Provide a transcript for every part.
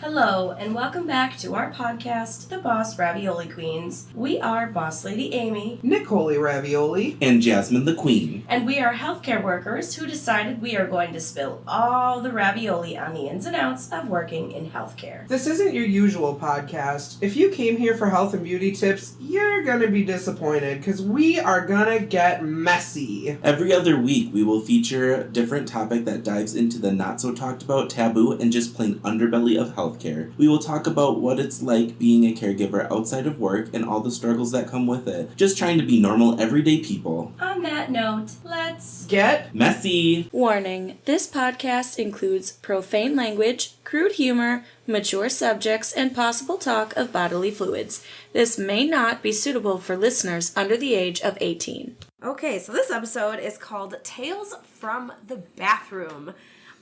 Hello, and welcome back to our podcast, The Boss Ravioli Queens. We are Boss Lady Amy, Nicole Ravioli, and Jasmine the Queen. And we are healthcare workers who decided we are going to spill all the ravioli on the ins and outs of working in healthcare. This isn't your usual podcast. If you came here for health and beauty tips, you're gonna be disappointed because we are gonna get messy. Every other week, we will feature a different topic that dives into the not-so-talked-about, taboo, and just plain underbelly of healthcare. We will talk about what it's like being a caregiver outside of work and all the struggles that come with it. Just trying to be normal, everyday people. On that note, let's get messy. Warning, this podcast includes profane language, crude humor, mature subjects, and possible talk of bodily fluids. This may not be suitable for listeners under the age of 18. Okay, so this episode is called Tales from the Bathroom.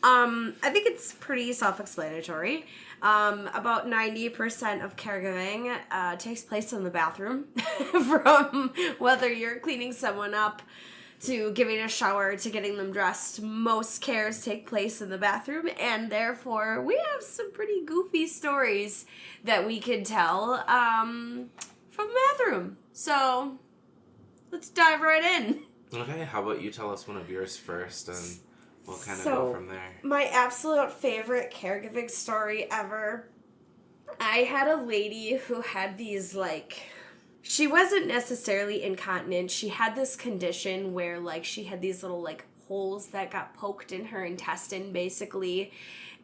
I think it's pretty self-explanatory. About 90% of caregiving takes place in the bathroom. From whether you're cleaning someone up to giving a shower to getting them dressed, most cares take place in the bathroom, and therefore we have some pretty goofy stories that we can tell from the bathroom. So let's dive right in. Okay, how about you tell us one of yours first, and we'll kind of go from there. My absolute favorite caregiving story ever. I had a lady who had these, she wasn't necessarily incontinent. She had this condition where, she had these little, holes that got poked in her intestine, basically.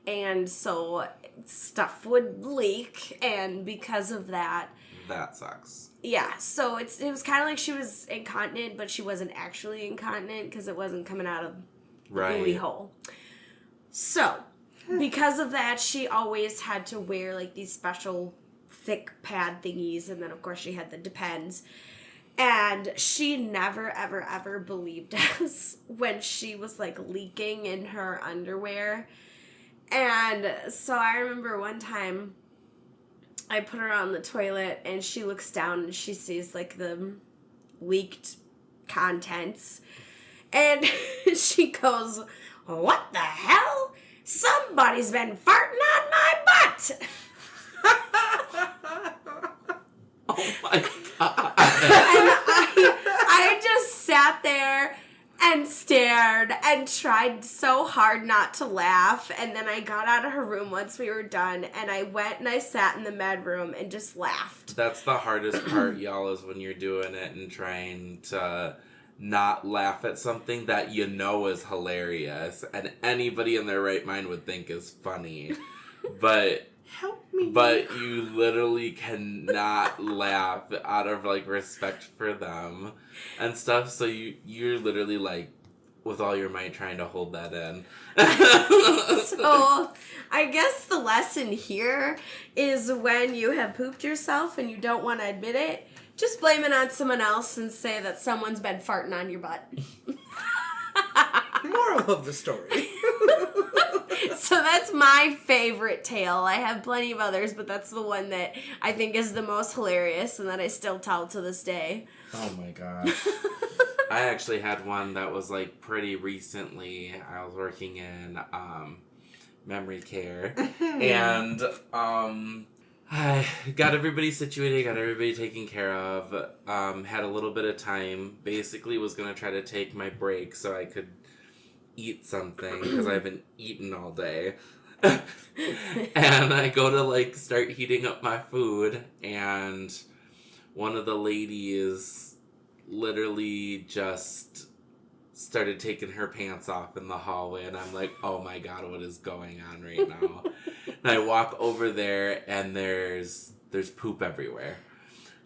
And so stuff would leak, and because of that... That sucks. Yeah, so it was kind of like she was incontinent, but she wasn't actually incontinent because it wasn't coming out of the booty hole. So, because of that, she always had to wear, these special thick pad thingies, and then, of course, she had the Depends. And she never, ever, ever believed us when she was, leaking in her underwear. And so I remember one time I put her on the toilet, and she looks down, and she sees, the leaked contents. And she goes, "What the hell? Somebody's been farting on my butt." Oh my god. And I just sat there and stared and tried so hard not to laugh. And then I got out of her room once we were done, and I went and I sat in the med room and just laughed. That's the hardest part, y'all, is when you're doing it and trying to not laugh at something that you know is hilarious and anybody in their right mind would think is funny. But help me. But you literally cannot laugh out of respect for them and stuff. So you're literally with all your might trying to hold that in. So I guess the lesson here is when you have pooped yourself and you don't want to admit it, just blame it on someone else and say that someone's been farting on your butt. Moral of the story. So that's my favorite tale. I have plenty of others, but that's the one that I think is the most hilarious and that I still tell to this day. Oh my gosh. I actually had one that was pretty recently. I was working in memory care, and I got everybody situated, got everybody taken care of, had a little bit of time, basically was going to try to take my break so I could eat something, because I haven't eaten all day. And I go to, start heating up my food, and one of the ladies literally just started taking her pants off in the hallway, and I'm like, oh my god, what is going on right now? And I walk over there, and there's poop everywhere.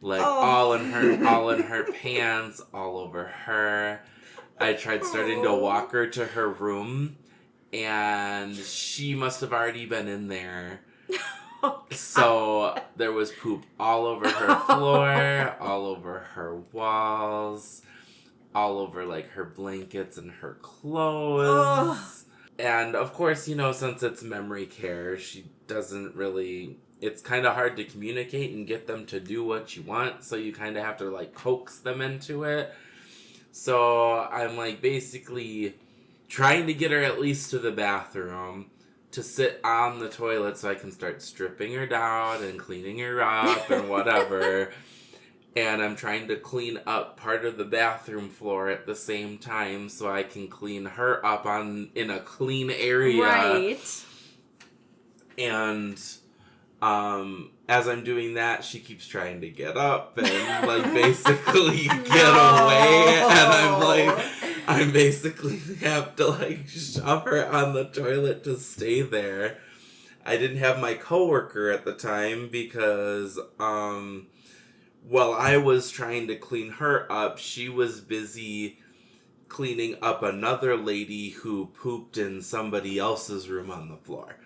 All in her pants, all over her. I tried starting to walk her to her room, and she must have already been in there. So there was poop all over her floor, all over her walls, all over her blankets and her clothes. And of course, since it's memory care, she doesn't really, it's kind of hard to communicate and get them to do what you want, so you kind of have to coax them into it. So I'm basically trying to get her at least to the bathroom, to sit on the toilet so I can start stripping her down and cleaning her up and whatever. And I'm trying to clean up part of the bathroom floor at the same time so I can clean her up in a clean area. Right. And as I'm doing that, she keeps trying to get up and like basically get away. And I basically have to like shove her on the toilet to stay there. I didn't have my coworker at the time because while I was trying to clean her up, she was busy cleaning up another lady who pooped in somebody else's room on the floor.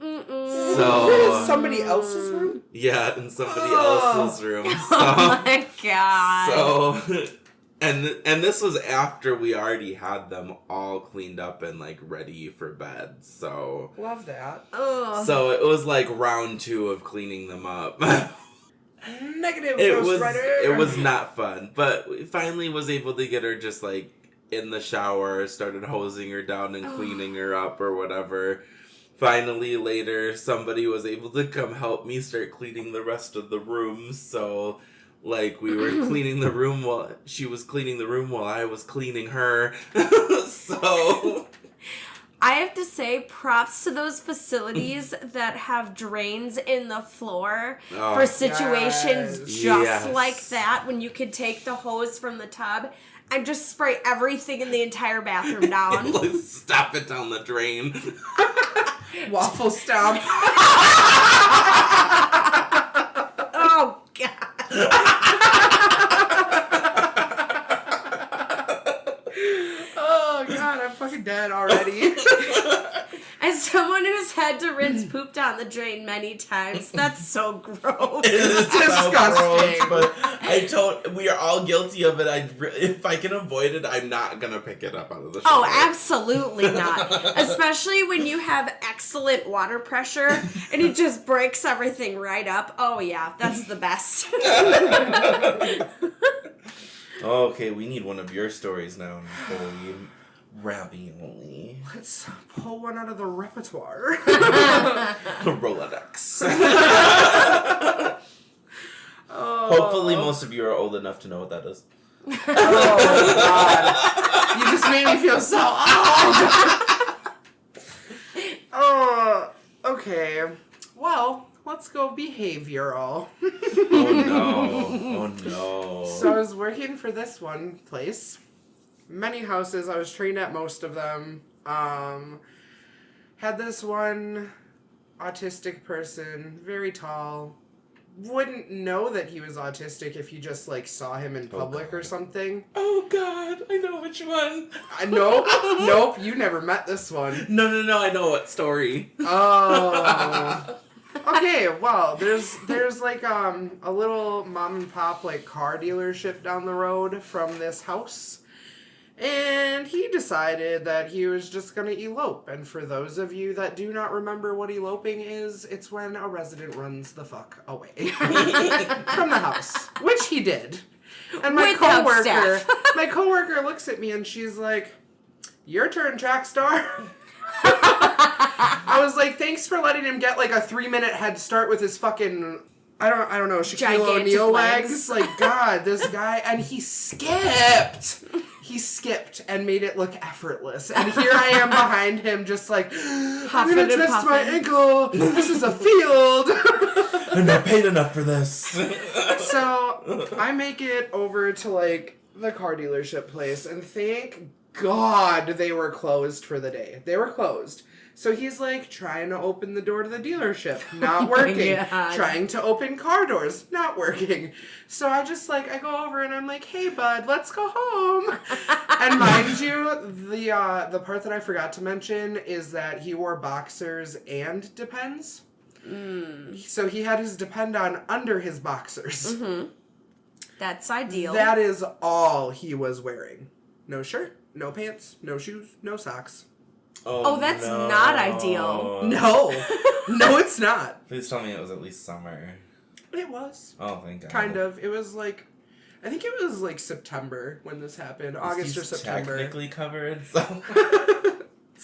So somebody else's room? Yeah, in somebody else's room. So, oh my god. So and this was after we already had them all cleaned up and like ready for bed. So love that. Ugh. So it was like round 2 of cleaning them up. Negative. It was not fun, but we finally was able to get her just like in the shower, started hosing her down and cleaning her up or whatever. Finally, later, somebody was able to come help me start cleaning the rest of the room. So, like, we were cleaning the room while she was cleaning the room while I was cleaning her. So, I have to say, props to those facilities that have drains in the floor for situations just like that, when you could take the hose from the tub and just spray everything in the entire bathroom down. Stop it down the drain. Waffle stomp. Oh, God. Oh, God, I'm fucking dead already. As someone who's had to rinse poop down the drain many times, that's so gross. It's disgusting. So gross, but we are all guilty of it. If I can avoid it, I'm not gonna pick it up out of the shower. Oh, absolutely not. Especially when you have excellent water pressure and it just breaks everything right up. Oh yeah, that's the best. Okay, we need one of your stories now, Nicole. Ravioli. Let's pull one out of the repertoire. Rolodex. Oh. Hopefully most of you are old enough to know what that is. Oh, God. You just made me feel so old. Oh, okay. Well, let's go behavioral. Oh, no. Oh, no. So I was working for this one place. Many houses. I was trained at most of them. Had this one autistic person, very tall. Wouldn't know that he was autistic if you just like saw him in public or something. Oh God, I know which one. Nope, you never met this one. No, I know what story. Oh. Okay, well, there's like a little mom and pop like car dealership down the road from this house. And he decided that he was just going to elope. And for those of you that do not remember what eloping is, it's when a resident runs the fuck away from the house, which he did. And my coworker looks at me and she's like, "Your turn, track star." I was like, "Thanks for letting him get like a 3-minute head start with his fucking, I don't know, Shaquille O'Neal legs. Like, God, this guy, and he skipped. He skipped and made it look effortless. And here I am behind him just like, I'm going to twist my ankle. This is a field. I'm not paid enough for this. So I make it over to like the car dealership place, and thank God they were closed for the day. They were closed. So he's like trying to open the door to the delership, not working. Trying to open car doors, not working. So I go over and I'm like, "Hey bud, let's go home." And mind you, the part that I forgot to mention is that he wore boxers and Depends. So he had his Depend on under his boxers. Mm-hmm. That's ideal. That is all he was wearing. No shirt, no pants, no shoes, no socks. Oh, that's not ideal. No, it's not. Please tell me it was at least summer. It was. Oh, thank God. Kind of. It was like, I think it was like September when this happened. August or September. Technically covered, so.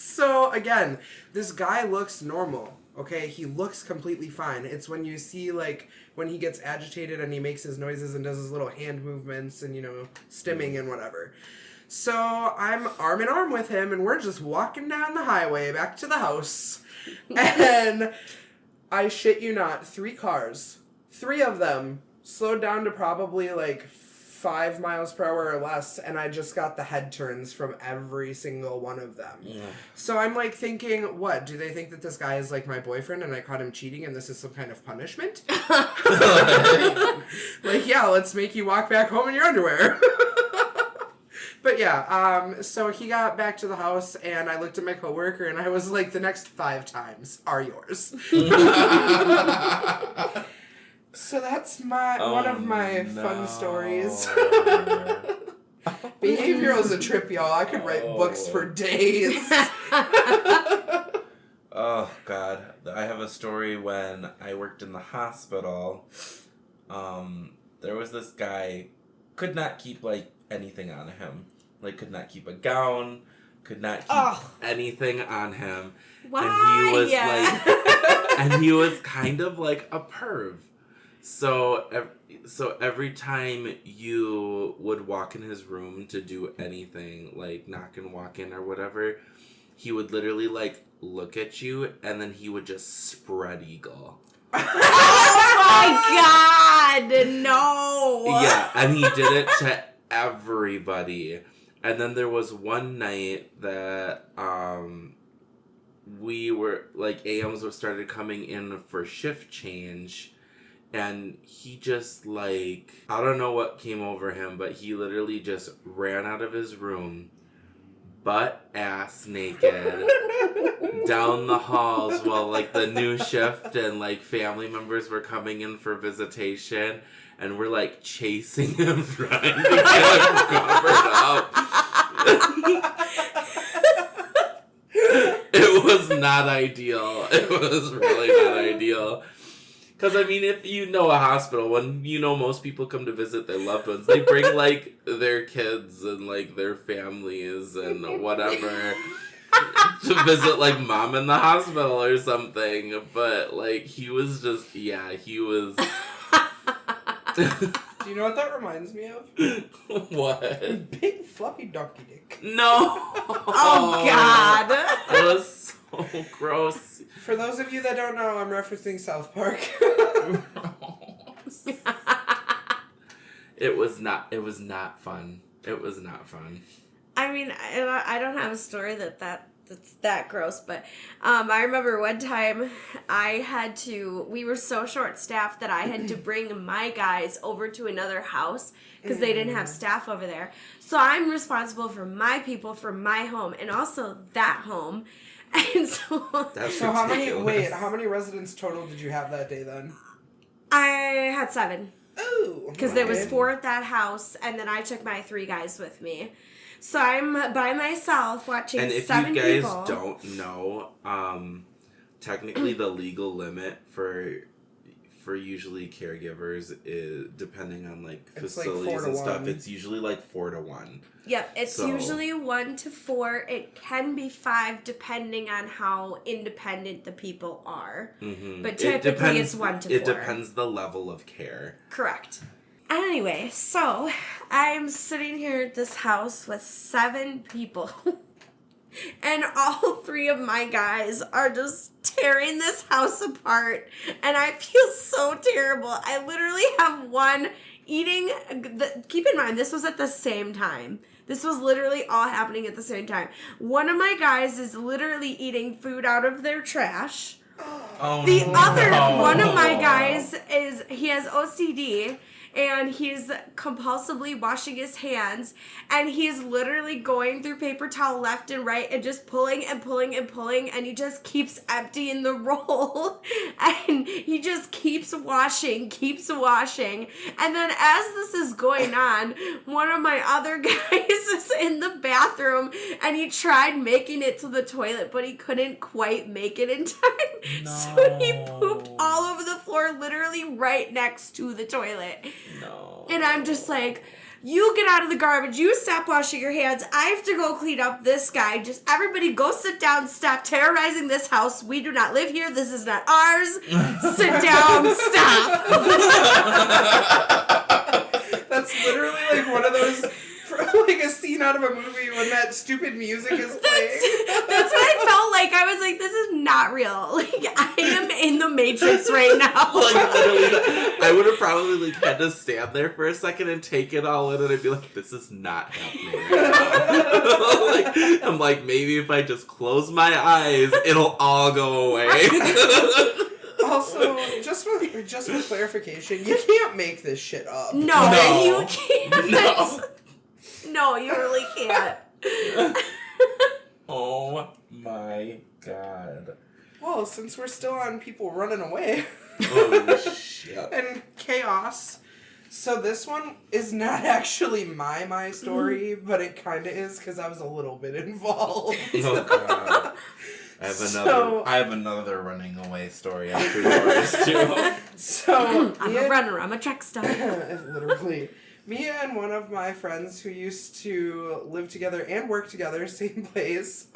So, again, this guy looks normal, okay? He looks completely fine. It's when you see, like, when he gets agitated and he makes his noises and does his little hand movements and, stimming and whatever. So, I'm arm in arm with him, and we're just walking down the highway back to the house. And I shit you not, 3 cars, 3 of them slowed down to probably, like, 5 miles per hour or less, and I just got the head turns from every single one of them. Yeah. So I'm like thinking, what? Do they think that this guy is like my boyfriend and I caught him cheating and this is some kind of punishment? Like, yeah, let's make you walk back home in your underwear. But yeah, so he got back to the house and I looked at my coworker and I was like, the next 5 times are yours. So that's one of my fun stories. Behavioral is a trip, y'all. I could write books for days. Oh, God. I have a story when I worked in the hospital. There was this guy, could not keep, like, anything on him. Like, could not keep a gown, could not keep anything on him. Why? And he was kind of like a perv. So every time you would walk in his room to do anything, like knock and walk in or whatever, he would literally like look at you and then he would just spread eagle. Oh my God, no. Yeah, and he did it to everybody. And then there was one night that we were like AMs started coming in for shift change. And he just, like, I don't know what came over him, but he literally just ran out of his room, butt-ass naked, down the halls while, like, the new shift and, like, family members were coming in for visitation. And we're, like, chasing him, trying to get him covered up. It was not ideal. It was really not ideal. Because, I mean, if you know a hospital, when most people come to visit their loved ones, they bring, like, their kids and, like, their families and whatever to visit, like, mom in the hospital or something. But, like, he was just, he was... Do you know what that reminds me of? What? Big floppy donkey dick. No! Oh, God! That was so gross. For those of you that don't know, I'm referencing South Park. It was not fun. It was not fun. I mean, I don't have a story that's that gross, but I remember one time we were so short-staffed that I had to bring my guys over to another house because they didn't have staff over there. So I'm responsible for my people, for my home, and also that home. And so... So how many residents total did you have that day then? I had 7. Ooh. Because there was 4 at that house, and then I took my 3 guys with me. So I'm by myself watching 7 people. And if you guys don't know, technically the legal limit for usually caregivers is, depending on like facilities like 4 to and stuff, 1. it's usually like 4 to 1. Yep, it's usually 1 to 4. It can be 5 depending on how independent the people are. Mm-hmm. But typically it's 1 to 4. It depends the level of care. Correct. Anyway, so I'm sitting here at this house with 7 people. And all 3 of my guys are just tearing this house apart. And I feel so terrible. I literally have one eating... Keep in mind, this was at the same time. This was literally all happening at the same time. One of my guys is literally eating food out of their trash. One of my guys he has OCD. And he's compulsively washing his hands. And he's literally going through paper towel left and right and just pulling and pulling and pulling. And he just keeps emptying the roll. And he just keeps washing. And then as this is going on, one of my other guys is in the bathroom. And he tried making it to the toilet, but he couldn't quite make it in time. No. So he pooped all over the floor, literally right next to the toilet. No. And I'm just like, You get out of the garbage. You stop washing your hands. I have to go clean up this guy. Just everybody go sit down. Stop terrorizing this house. We do not live here. This is not ours. Sit down. Stop. That's literally like one of those, like a scene out of a movie when that stupid music is playing. That's what I felt like. I was like, this is not real. Like, I am in the Matrix right now. Like, literally, I would have probably like had to stand there for a second and take it all in, and I'd be like, this is not happening right now. Like, I'm like, maybe if I just close my eyes, it'll all go away. Also, just for clarification, you can't make this shit up. No, No. you can't. No. No, you really can't. Oh my god. Well, since we're still on people running away Oh shit. and chaos, so this one is not actually my story, but it kind of is because I was a little bit involved. Oh god. I have another running away story after yours too. So I'm a runner. I'm a track star. literally. Me and one of my friends who used to live together and work together, same place,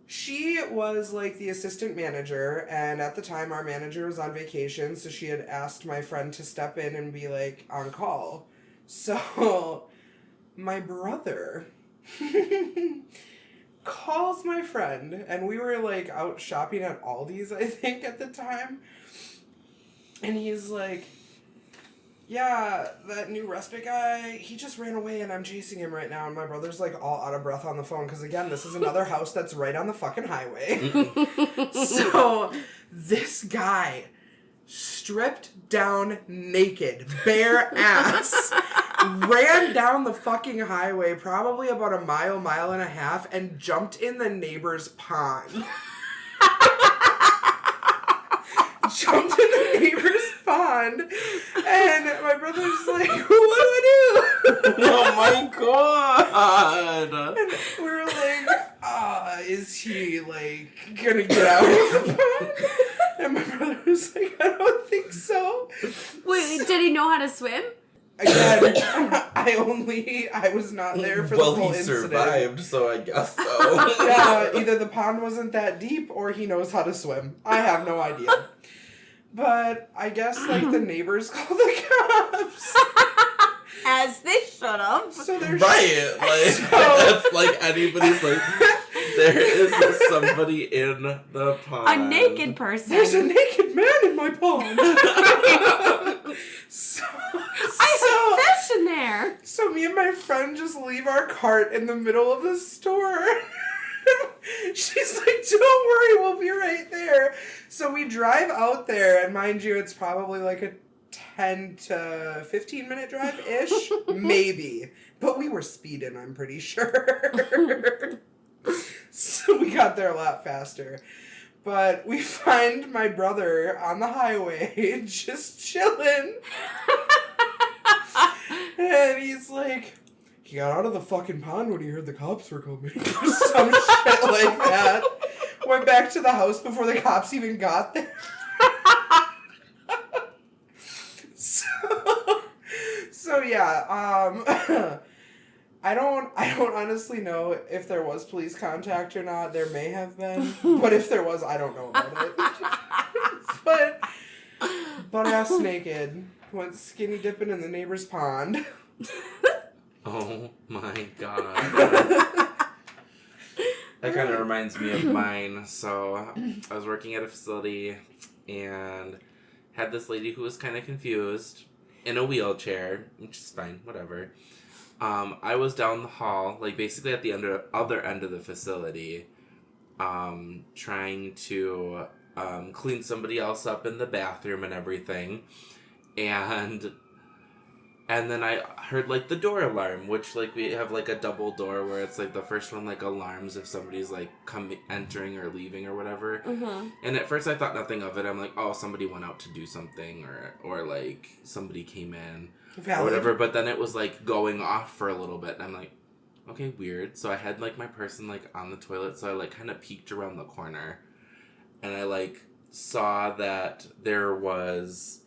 she was like the assistant manager, and at the time our manager was on vacation, so she had asked my friend to step in and be like on call. So my brother calls my friend, and we were like out shopping at Aldi's, I think, at the time, and he's like, yeah, that new respite guy, he just ran away and I'm chasing him right now. And my brother's like all out of breath on the phone because, again, this is another house that's right on the fucking highway. So this guy, stripped down naked, bare ass, ran down the fucking highway probably about a mile and a half and jumped in the neighbor's pond. Jumped in the neighbor's pond, and my brother's like, what do I do? Oh my god! And we were like, is he, like, gonna get out of the pond? And my brother was like, I don't think so. Wait, did he know how to swim? Again, I was not there for the whole he incident. survived, so I guess so. Yeah, either the pond wasn't that deep or he knows how to swim. I have no idea. But I guess, like, the neighbors called the cops. As they should have. So they're Right, like, that's like anybody's like, there is somebody in the pond. A naked person. There's a naked man in my pond. I have fish in there. So me and my friend just leave our cart in the middle of the store. She's like, don't worry, we'll be right there. So we drive out there, and mind you, it's probably like a 10 to 15 minute drive-ish. Maybe. But we were speeding, I'm pretty sure. So we got there a lot faster. But we find my brother on the highway, just chilling. And he's like, he got out of the fucking pond when he heard the cops were coming. Some shit like that. Went back to the house before the cops even got there. So yeah, I don't honestly know if there was police contact or not. There may have been, but if there was, I don't know about it. But butt ass naked, went skinny dipping in the neighbor's pond. Oh my god. That kind of reminds me of mine. So I was working at a facility and had this lady who was kind of confused in a wheelchair, which is fine, whatever. I was down the hall, like basically at the other end of the facility, trying to clean somebody else up in the bathroom and everything. And then I heard, like, the door alarm, which, like, we have, like, a double door where it's, like, the first one, like, alarms if somebody's, like, entering or leaving or whatever. Mm-hmm. And at first I thought nothing of it. I'm like, oh, somebody went out to do something or like, somebody came in or whatever. But then it was, like, going off for a little bit. And I'm like, okay, weird. So I had, like, my person, like, on the toilet. So I, like, kind of peeked around the corner. And I, like, saw that there was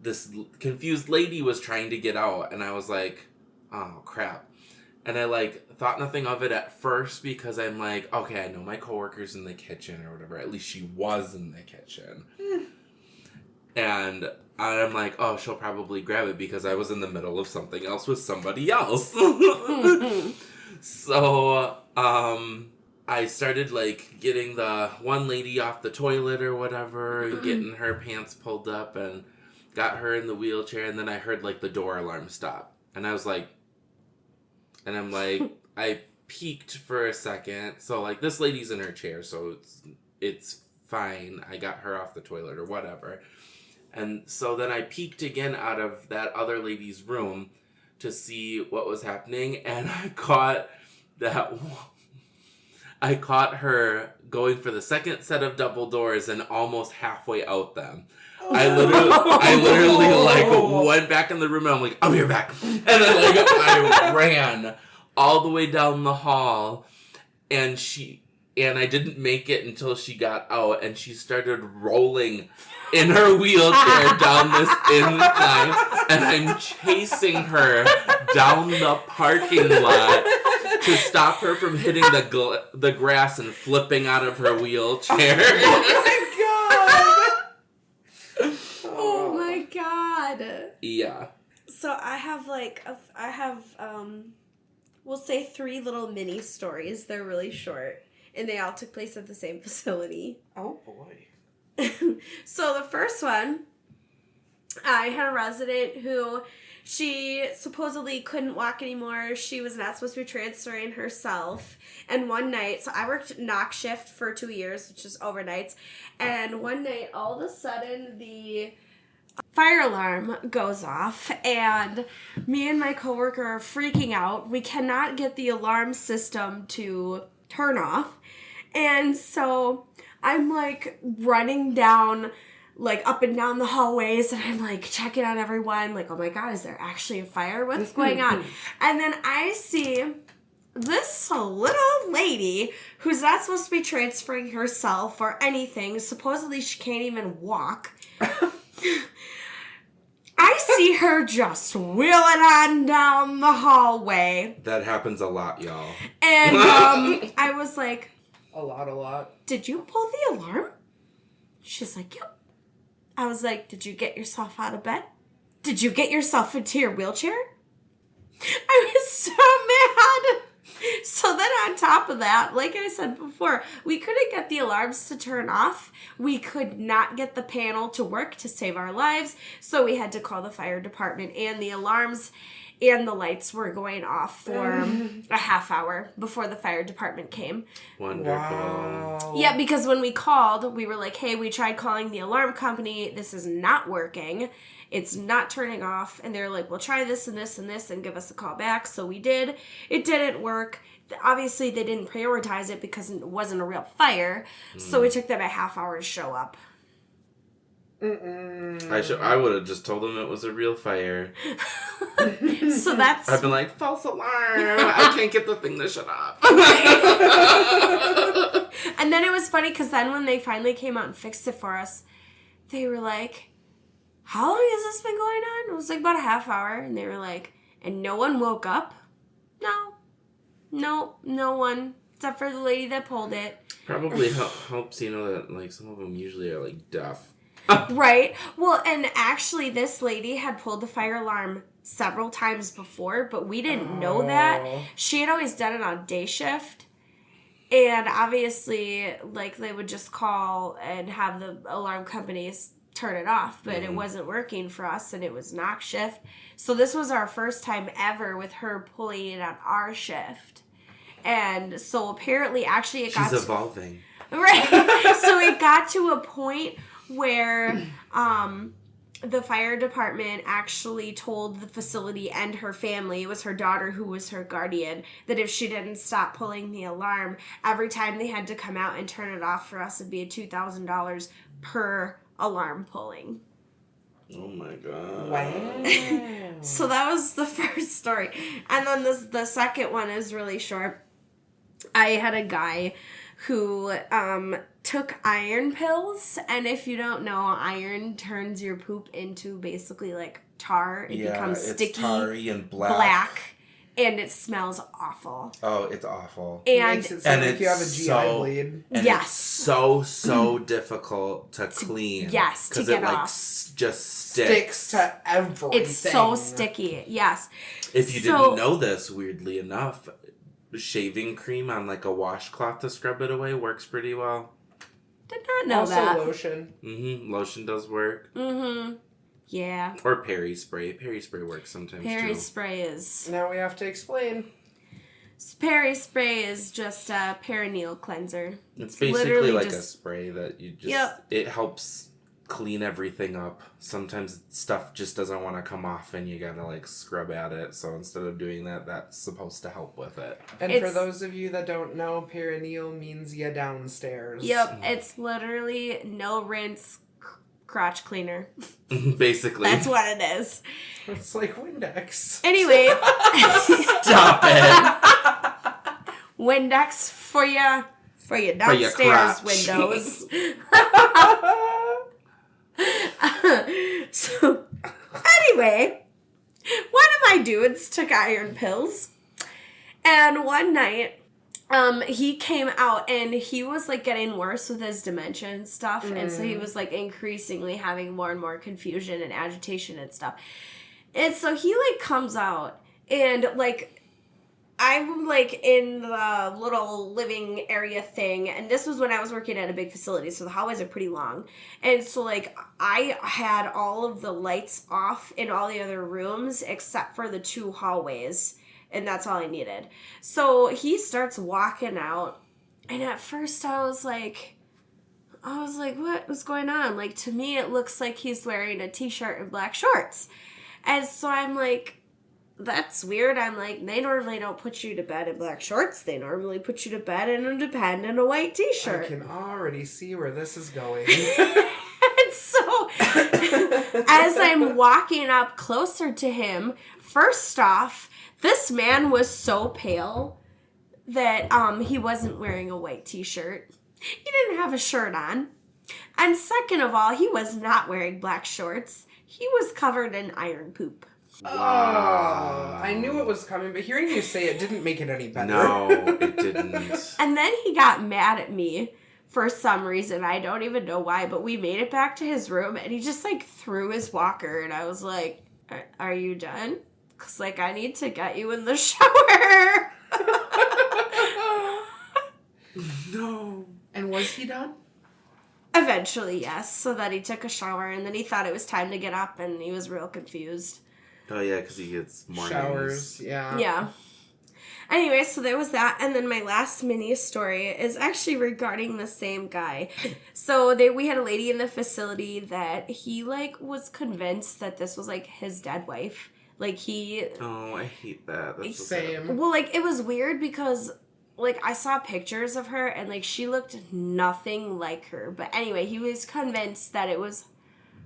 this confused lady was trying to get out, and I was like, oh crap. And I like thought nothing of it at first because I'm like, okay, I know my coworker's in the kitchen or whatever. At least she was in the kitchen. And I'm like, oh, she'll probably grab it because I was in the middle of something else with somebody else. So, I started like getting the one lady off the toilet or whatever and getting her pants pulled up and got her in the wheelchair. And then I heard like the door alarm stop. And I was like, and I'm like, I peeked for a second. So like this lady's in her chair, so it's fine. I got her off the toilet or whatever. And so then I peeked again out of that other lady's room to see what was happening, and I caught her going for the second set of double doors and almost halfway out them. I literally like went back in the room and I'm like, I'll be right back. And then like I ran all the way down the hall, and I didn't make it until she got out, and she started rolling in her wheelchair down this incline, and I'm chasing her down the parking lot to stop her from hitting the grass and flipping out of her wheelchair. Oh my god. Yeah. So I have we'll say 3 little mini stories. They're really short, and they all took place at the same facility. Oh boy. So the first one, I had a resident who she supposedly couldn't walk anymore. She was not supposed to be transferring herself. And one night, so I worked knock shift for 2 years, which is overnights. And one night, all of a sudden, the fire alarm goes off, and me and my coworker are freaking out. We cannot get the alarm system to turn off. And so I'm like running down, like up and down the hallways, and I'm like checking on everyone, like, oh my god, is there actually a fire? What's going on? And then I see this little lady who's not supposed to be transferring herself or anything. Supposedly she can't even walk. I see her just wheeling on down the hallway. That happens a lot, y'all. And I was like, A lot. did you pull the alarm? She's like, yep. I was like, did you get yourself out of bed? Did you get yourself into your wheelchair? I was so mad. So then on top of that, like I said before, we couldn't get the alarms to turn off. We could not get the panel to work to save our lives. So we had to call the fire department, and the alarms and the lights were going off for a half hour before the fire department came. Wonderful. Wow. Yeah, because when we called, we were like, hey, we tried calling the alarm company. This is not working. It's not turning off. And they're like, well, try this and this and this and give us a call back. So we did. It didn't work. Obviously, they didn't prioritize it because it wasn't a real fire. So it took them a half hour to show up. I would have just told them it was a real fire. So that's... I've been like, false alarm. I can't get the thing to shut off. And then it was funny because then when they finally came out and fixed it for us, they were like, how long has this been going on? It was like about a half hour. And they were like, and no one woke up? No one. Except for the lady that pulled it. Probably helps, you know, that like some of them usually are like deaf. Right. Well, and actually this lady had pulled the fire alarm several times before, but we didn't know that. She had always done it on day shift. And obviously, like, they would just call and have the alarm companies turn it off, but it wasn't working for us, and it was knock shift. So this was our first time ever with her pulling it on our shift. And so apparently, actually, She's evolving. Right. So it got to a point where the fire department actually told the facility and her family, it was her daughter who was her guardian, that if she didn't stop pulling the alarm, every time they had to come out and turn it off for us, it'd be $2,000 per alarm pulling. Oh my god. Wow. So that was the first story. And then the second one is really short. I had a guy who took iron pills, and if you don't know, iron turns your poop into basically like tar. It becomes sticky, it's tarry and black. And it smells awful. Oh, it's awful. And it makes it sound like you have a GI bleed. And yes. It's so difficult to clean. Yes, to because get it off. Just Sticks to everything. It's so sticky. Yes. If you didn't know this, weirdly enough, shaving cream on like a washcloth to scrub it away works pretty well. Did not know also that. Lotion. Lotion does work. Yeah. Or Perry spray. Perry spray works sometimes Perry too. spray is... Now we have to explain. Perry spray is just a perineal cleanser. It's basically like a spray that you just... Yep. It helps clean everything up. Sometimes stuff just doesn't want to come off and you gotta like scrub at it. So instead of doing that, that's supposed to help with it. And for those of you that don't know, perineal means ya downstairs. Yep. It's literally no rinse crotch cleaner. Basically. That's what it is. It's like Windex. Anyway. Stop it. Windex for your downstairs windows. So, anyway, one of my dudes took iron pills, and one night, he came out and he was like getting worse with his dementia and stuff, and so he was like increasingly having more and more confusion and agitation and stuff. And so he like comes out and like I'm like in the little living area thing, and this was when I was working at a big facility, so the hallways are pretty long. And so like I had all of the lights off in all the other rooms except for the 2 hallways. And that's all I needed. So he starts walking out. And at first I was like, what was going on? Like, to me, it looks like he's wearing a t-shirt and black shorts. And so I'm like, that's weird. I'm like, they normally don't put you to bed in black shorts. They normally put you to bed in a depend in a white t-shirt. I can already see where this is going. And so as I'm walking up closer to him, first off, this man was so pale that he wasn't wearing a white t-shirt. He didn't have a shirt on. And second of all, he was not wearing black shorts. He was covered in iron poop. Oh, I knew it was coming, but hearing you say it didn't make it any better. No, it didn't. And then he got mad at me for some reason. I don't even know why, but we made it back to his room and he just like threw his walker and I was like, are you done? Because, like, I need to get you in the shower. No. And was he done? Eventually, yes. So that he took a shower, and then he thought it was time to get up, and he was real confused. Oh, yeah, because he gets mornings. Showers, yeah. Yeah. Anyway, so there was that, and then my last mini story is actually regarding the same guy. So we had a lady in the facility that he, like, was convinced that this was, like, his dead wife. Like, Oh, I hate that. That's so Same. sad. Well, like, it was weird because, like, I saw pictures of her and, like, she looked nothing like her. But anyway, he was convinced that it was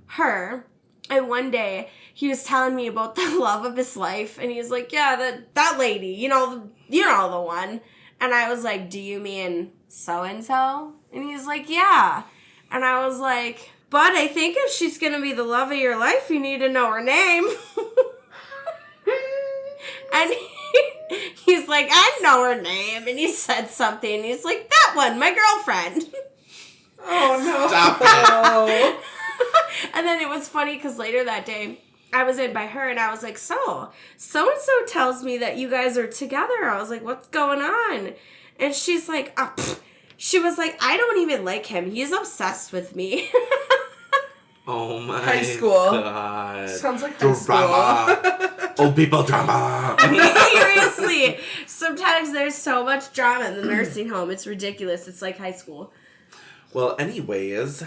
her. And one day, he was telling me about the love of his life. And he was like, yeah, that lady, you know the one. And I was like, do you mean so-and-so? And he's like, yeah. And I was like, but I think if she's going to be the love of your life, you need to know her name. And he's like, I know her name. And he said something. And he's like, that one, my girlfriend. Oh, no. Stop it. And then it was funny because later that day, I was in by her and I was like, so-and-so tells me that you guys are together. I was like, what's going on? And she's like, she was like, I don't even like him. He's obsessed with me. Oh my High school. God. Sounds like high Drama. Old people drama. Seriously. Sometimes there's so much drama in the nursing home. It's ridiculous. It's like high school. Well, anyways,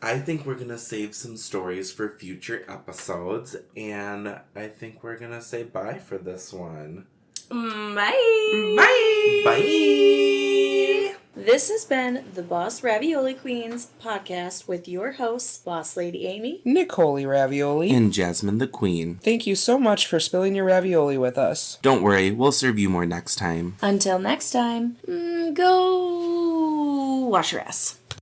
I think we're going to save some stories for future episodes. And I think we're going to say bye for this one. Bye. Bye. Bye. This has been the Boss Ravioli Queens podcast with your hosts, Boss Lady Amy, Nicole Ravioli. And Jasmine the Queen. Thank you so much for spilling your ravioli with us. Don't worry, we'll serve you more next time. Until next time, go wash your ass.